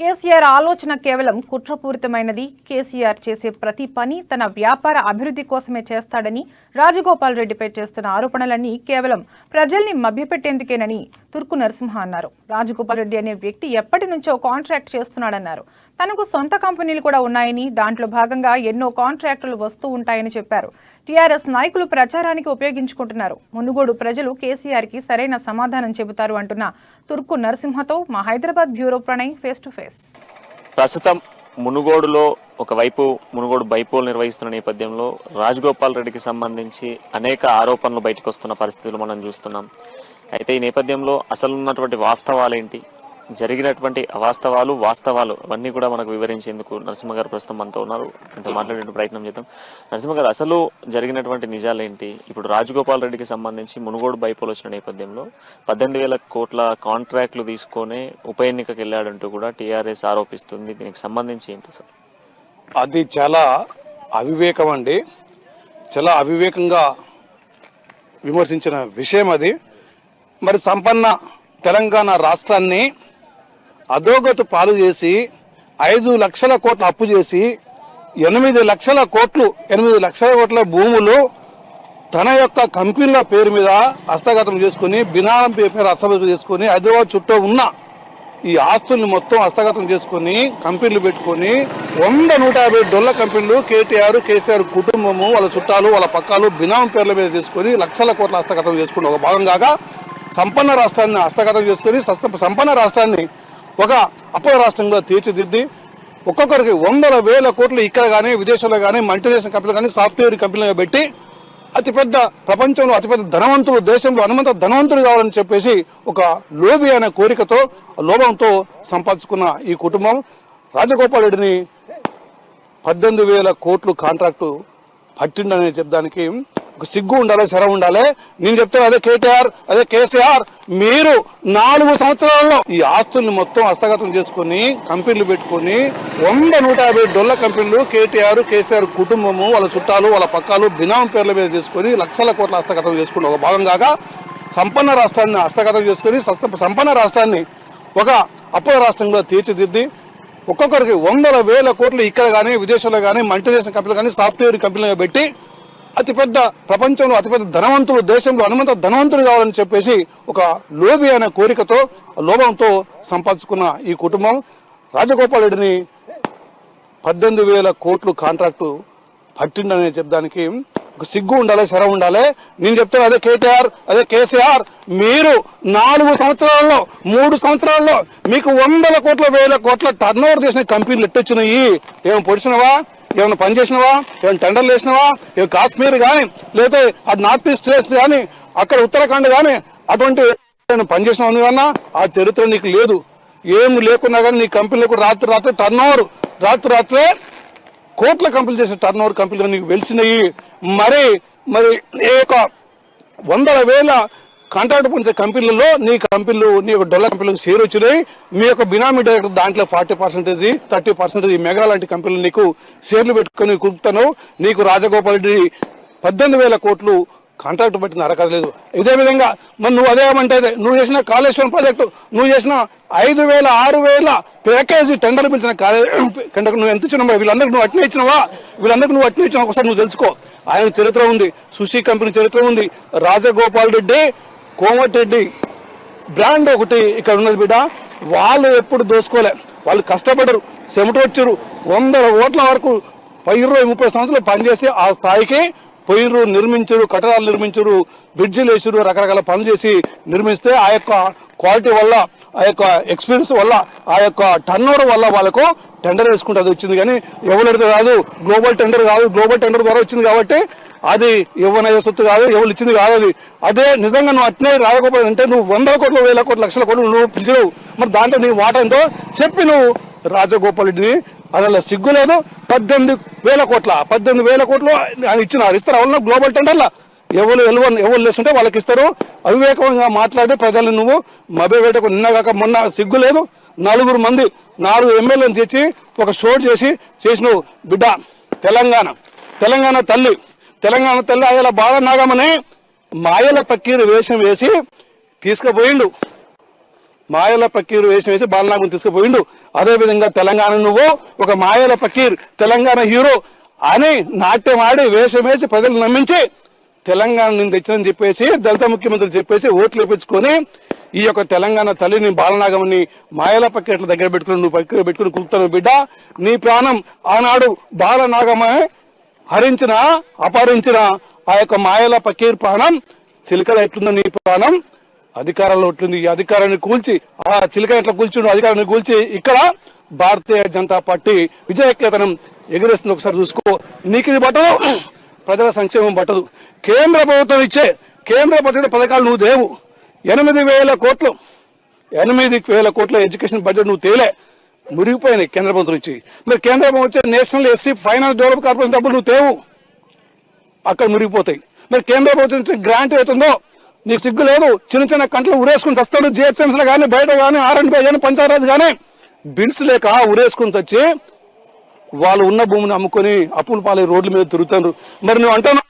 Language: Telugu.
కేసీఆర్ ఆలోచన కేవలం కుట్రపూరితమైనది. కేసీఆర్ చేసే ప్రతి పని తన వ్యాపార అభివృద్ధి కోసమే చేస్తాడని, రాజగోపాల్ రెడ్డిపై చేస్తున్న ఆరోపణలన్నీ కేవలం ప్రజల్ని మభ్యపెట్టేందుకేనని తుర్కు నరసింహ అన్నారు. రాజగోపాల్ రెడ్డి అనే వ్యక్తి ఎప్పటి నుంచో కాంట్రాక్ట్ చేస్తున్నాడన్నారు. తనకు సొంత కంపెనీలు కూడా ఉన్నాయని, దాంట్లో భాగంగా ఎన్నో కాంట్రాక్టులు వస్తూ ఉంటాయని చెప్పారు. టీఆర్ఎస్ నాయకులు ప్రచారానికి ఉపయోగించుకుంటున్నారు. మునుగోడు ప్రజలు కేసీఆర్ కి సరైన సమాధానం చెబుతారు అంటున్న తుర్కు నరసింహతో మా Hyderabad bureau Pranay face to face. ప్రస్తుతం మునుగోడులో ఒకవైపు మునుగోడు బైపోల్ నిర్వహిస్తున్న నేపథ్యంలో రాజగోపాల్ రెడ్డికి సంబంధించి అనేక ఆరోపణలు బయటకు వస్తున్న పరిస్థితులు మనం చూస్తున్నాం. అయితే ఈ నేపథ్యంలో అసలు ఉన్నటువంటి వాస్తవాలేంటి, జరిగినటువంటి అవాస్తవాలు వాస్తవాలు అవన్నీ కూడా మనకు వివరించేందుకు నరసింహ గారు ప్రస్తుతం మనతో ఉన్నారు. అంత మాట్లాడే ప్రయత్నం చేద్దాం. నరసింహ గారు, అసలు జరిగినటువంటి నిజాలేంటి? ఇప్పుడు రాజగోపాల్ రెడ్డికి సంబంధించి మునుగోడు బైపోల్ వచ్చిన నేపథ్యంలో 18,000 కోట్ల కాంట్రాక్టులు తీసుకొని ఉప ఎన్నికకి వెళ్ళాడంటూ కూడా టీఆర్ఎస్ ఆరోపిస్తుంది. దీనికి సంబంధించి ఏంటి సార్? అది చాలా అవివేకం అండి. చాలా అవివేకంగా విమర్శించిన విషయం అది. మరి సంపన్న తెలంగాణ రాష్ట్రాన్ని అధోగతి పాలు చేసి 5 లక్షల కోట్ల అప్పు చేసి 8 లక్షల కోట్ల భూములు తన యొక్క కంపెనీల పేరు మీద హస్తగతం చేసుకుని, బినామీ పేరు హస్తగతం చేసుకుని, హైదరాబాద్ చుట్టూ ఉన్న ఈ ఆస్తుల్ని మొత్తం హస్తగతం చేసుకుని కంపెనీలు పెట్టుకుని 100-150 డొల్ల కంపెనీలు కేసీఆర్ కుటుంబము, వాళ్ళ చుట్టాలు, వాళ్ళ పక్కాలు బినామీ పేర్ల మీద తీసుకుని లక్షల కోట్ల హస్తగతం చేసుకుని ఒక భాగంగా సంపన్న రాష్ట్రాన్ని హస్తగతం చేసుకుని సంపన్న రాష్ట్రాన్ని ఒక అప్పుల రాష్ట్రంగా తీర్చిదిద్ది ఒక్కొక్కరికి 100,000 కోట్లు ఇక్కడ కానీ విదేశాల్లో కానీ మల్టీనేషనల్ కంపెనీలు కానీ సాఫ్ట్వేర్ కంపెనీలుగా పెట్టి అతిపెద్ద ప్రపంచంలో అతిపెద్ద ధనవంతులు, దేశంలో హనుమంత ధనవంతుడు కావాలని చెప్పేసి ఒక లోబి అనే కోరికతో, లోభంతో సంపాదించుకున్న ఈ కుటుంబం రాజగోపాల్ రెడ్డిని 18,000 కోట్లు కాంట్రాక్టు పట్టిండని చెప్పడానికి ఒక సిగ్గు ఉండాలి, శరం ఉండాలి. నేను చెప్తాను, అదే కేసీఆర్ మీరు 4 సంవత్సరాల్లో ఈ ఆస్తుల్ని మొత్తం హస్తగతం చేసుకుని కంపెనీలు పెట్టుకుని 100-150 డొల్ల కంపెనీలు కేసీఆర్ కుటుంబము, వాళ్ళ చుట్టాలు, వాళ్ళ పక్కాలు బినామీ పేర్ల మీద తీసుకుని లక్షల కోట్ల హస్తగతం చేసుకుని ఒక భాగంగా సంపన్న రాష్ట్రాన్ని హస్తగతం చేసుకుని సంపన్న రాష్ట్రాన్ని ఒక అప్పుల రాష్ట్రంగా తీర్చిదిద్ది ఒక్కొక్కరికి 100,000 కోట్లు ఇక్కడ కానీ విదేశాల్లో కానీ మల్టీనేషనల్ కంపెనీలు కానీ సాఫ్ట్వేర్ కంపెనీలుగా పెట్టి అతిపెద్ద ప్రపంచంలో అతిపెద్ద ధనవంతులు, దేశంలో హనుమంత ధనవంతుడు కావాలని చెప్పేసి ఒక లోబి అనే కోరికతో, లోభంతో సంపాదించుకున్న ఈ కుటుంబం రాజగోపాల్ రెడ్డిని 18,000 కోట్లు కాంట్రాక్టు పట్టిండని చెప్పడానికి ఒక సిగ్గు ఉండాలి, శరం ఉండాలి. నేను చెప్తాను, అదే కేసీఆర్ మీరు 4 సంవత్సరాల్లో 3 సంవత్సరాల్లో మీకు 100,000 కోట్ల టర్న్ ఓవర్ చేసిన కంపెనీలు ఎట్టొచ్చినాయి. ఏమైనా పొడిచినవా? ఏమైనా పని చేసినవా? ఏమైనా టెండర్లు వేసినవా? ఏమైనా కాశ్మీర్ కానీ, లేకపోతే అటు నార్త్ ఈస్ట్ స్టేట్స్ కానీ, అక్కడ ఉత్తరాఖండ్ కానీ అటువంటి పని చేసినవా? అన్నా ఆ చరిత్ర నీకు లేదు. ఏం లేకున్నా కానీ నీ కంపెనీలకు రాత్రి టర్న్ ఓవర్ రాత్రే కోట్ల కంపెనీలు చేసే టర్న్ ఓవర్ కంపెనీలు నీకు వెలిసినాయి. మరి ఏ యొక్క 100,000 కాంట్రాక్ట్ పొందే కంపెనీలలో నీ యొక్క డొల్ల కంపెనీలకు షేర్ వచ్చినాయి. మీ యొక్క బినామీ డైరెక్టర్ దాంట్లో 40%, 30% ఈ మెగా లాంటి కంపెనీలు నీకు షేర్లు పెట్టుకుని కుడుతాను. నీకు రాజగోపాల్ రెడ్డి 18,000 కోట్లు కాంట్రాక్ట్ పెట్టిన అర్హత లేదు. ఇదే విధంగా మరి నువ్వు అదేమంటే నువ్వు చేసిన కాళేశ్వరం ప్రాజెక్టు, నువ్వు చేసిన 5,000, 6,000 ప్యాకేజీ టెండర్లు పిలిచిన టెండర్ నువ్వు ఎంత ఇచ్చినావు? వీళ్ళందరికీ నువ్వు అట్నే ఇచ్చినావా? ఒకసారి నువ్వు తెలుసుకో. ఆయన చరిత్ర ఉంది, సుషి కంపెనీ చరిత్ర ఉంది. రాజగోపాల్ రెడ్డి, కోమటిరెడ్డి బ్రాండ్ ఒకటి ఇక్కడ ఉన్నది బిడ్డ. వాళ్ళు ఎప్పుడు దోసుకోలే, వాళ్ళు కష్టపడరు, చెమట వచ్చారు. 100 కోట్ల వరకు 20-30 సంవత్సరాలు పనిచేసి ఆ స్థాయికి పోయినరు, నిర్మించరు, కట్టడాలు నిర్మించరు, బ్రిడ్జిలు వేసారు, రకరకాల పనులు చేసి నిర్మిస్తే ఆ యొక్క క్వాలిటీ వల్ల, ఆ యొక్క ఎక్స్పీరియన్స్ వల్ల, ఆ యొక్క టర్న్ ఓవర్ వల్ల వాళ్ళకు టెండర్ వేసుకుంటే అది వచ్చింది. కానీ ఎవరితో కాదు, గ్లోబల్ టెండర్ కాదు. గ్లోబల్ టెండర్ ద్వారా వచ్చింది కాబట్టి అది ఎవరి సొత్తు కాదు, ఎవరు ఇచ్చింది కాదు. అదే నిజంగా నువ్వు అట్నే రాకపోతే అంటే నువ్వు 100 కోట్లు, 1,000 కోట్లు, లక్షల కోట్లు నువ్వు పిలిచినావు. మరి దాంట్లో నీ వాటా ఎంతో చెప్పి నువ్వు రాజగోపాల్ రెడ్డిని అలా సిగ్గు లేదు. 18,000 కోట్లు ఆయన ఇచ్చినారు. ఇస్తారు అవును గ్లోబల్ టెండర్లా ఎవరు లేస్తుంటే వాళ్ళకి ఇస్తారు. అవివేకంగా మాట్లాడి ప్రజల్ని నువ్వు మభ్యపెట్టకు. నిన్నగాక మొన్న సిగ్గు లేదు. 4 ఎమ్మెల్యేలను తెచ్చి ఒక షో చేసినావు బిడ్డ. తెలంగాణ తల్లి అయ్యేల బాల నాగమని మాయల పక్కీరు వేషం వేసి తీసుకుపోయిండు. బాలనాగం తీసుకుపోయిండు. అదేవిధంగా తెలంగాణ నువ్వు ఒక మాయల ఫకీర్, తెలంగాణ హీరో అని నాట్యం ఆడి వేషం వేసి ప్రజలు నమ్మించి తెలంగాణ నేను తెచ్చానని చెప్పేసి దళిత ముఖ్యమంత్రి చెప్పేసి ఓట్లు వేపించుకొని ఈ యొక్క తెలంగాణ తల్లిని బాలనాగమని మాయల పక్కెట్ల దగ్గర పెట్టుకుని నువ్వు పక్కన పెట్టుకుని కులుపుతాను బిడ్డ. నీ ప్రాణం ఆనాడు బాలనాగమే హరించిన అపహరించిన ఆ యొక్క మాయల పకీర్ ప్రాణం చిలకల ఎట్లుందో నీ ప్రాణం అధికారంలో ఉంటుంది. ఈ అధికారాన్ని కూల్చి ఆ చిలక ఎట్లా కూల్చుండు అధికారాన్ని కూల్చి ఇక్కడ భారతీయ జనతా పార్టీ విజయకేతనం ఎగురేస్తుంది. ఒకసారి చూసుకో. నీకు ఇది పట్టదు, ప్రజల సంక్షేమం పట్టదు. కేంద్ర ప్రభుత్వం ఇచ్చే కేంద్ర బడ్జెట్ పథకాలు నువ్వు దేవు. 8,000 కోట్ల ఎడ్యుకేషన్ బడ్జెట్ నువ్వు తేలే, మురిగిపోయినాయి కేంద్ర ప్రభుత్వం ఇచ్చి. మరి కేంద్ర ప్రభుత్వం వచ్చే national SC finance develop corporation డబ్బులు నువ్వు తేవు, అక్కడ మురిగిపోతాయి. మరి కేంద్ర ప్రభుత్వం ఇచ్చే గ్రాంట్ అవుతుందో నీకు సిగ్గు లేదు. చిన్న చిన్న కంటలు ఉరేసుకుని చస్తాడు. జిహెచ్ఎంసీలో కానీ బయట కానీ R&B కానీ పంచాయతీరాజ్ కానీ బిల్స్ లేక ఉరేసుకుని చచ్చి వాళ్ళు ఉన్న భూమిని అమ్ముకొని అప్పుల పాలై రోడ్ల మీద తిరుగుతారు. మరి నువ్వు అంటున్నావు